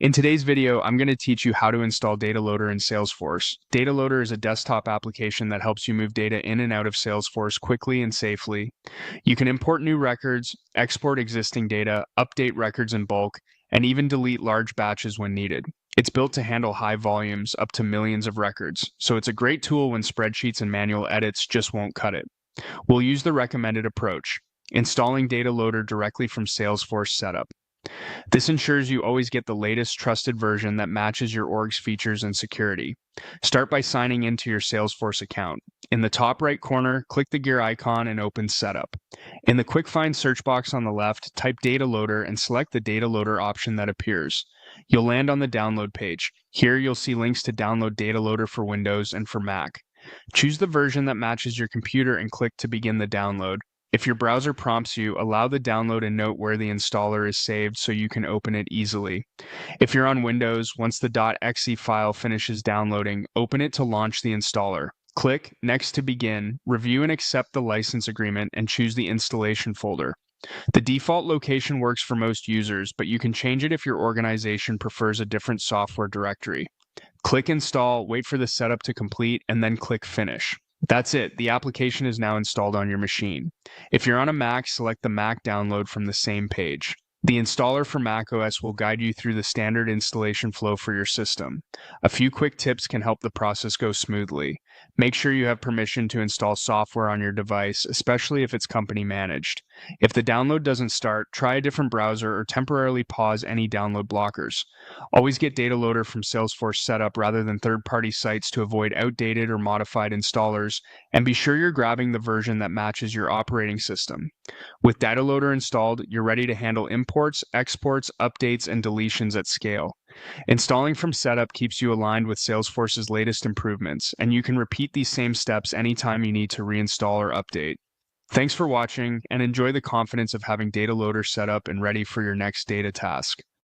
In today's video, I'm going to teach you how to install Data Loader in Salesforce. Data Loader is a desktop application that helps you move data in and out of Salesforce quickly and safely. You can import new records, export existing data, update records in bulk, and even delete large batches when needed. It's built to handle high volumes, up to millions of records, so it's a great tool when spreadsheets and manual edits just won't cut it. We'll use the recommended approach, installing Data Loader directly from Salesforce Setup. This ensures you always get the latest trusted version that matches your org's features and security. Start by signing into your Salesforce account. In the top right corner, click the gear icon and open Setup. In the quick find search box on the left, type Data Loader and select the Data Loader option that appears. You'll land on the download page. Here you'll see links to download Data Loader for Windows and for Mac. Choose the version that matches your computer and click to begin the download. If your browser prompts you, allow the download and note where the installer is saved so you can open it easily. If you're on Windows, once the .exe file finishes downloading, open it to launch the installer. Click Next to begin, review and accept the license agreement, and choose the installation folder. The default location works for most users, but you can change it if your organization prefers a different software directory. Click Install, wait for the setup to complete, and then click Finish. That's it. The application is now installed on your machine. If you're on a Mac, select the Mac download from the same page. The installer for macOS will guide you through the standard installation flow for your system. A few quick tips can help the process go smoothly. Make sure you have permission to install software on your device, especially if it's company managed. If the download doesn't start, try a different browser or temporarily pause any download blockers. Always get Data Loader from Salesforce Setup rather than third-party sites to avoid outdated or modified installers, and be sure you're grabbing the version that matches your operating system. With Data Loader installed, you're ready to handle imports, exports, updates, and deletions at scale. Installing from Setup keeps you aligned with Salesforce's latest improvements, and you can repeat these same steps anytime you need to reinstall or update. Thanks for watching, and enjoy the confidence of having Data Loader set up and ready for your next data task.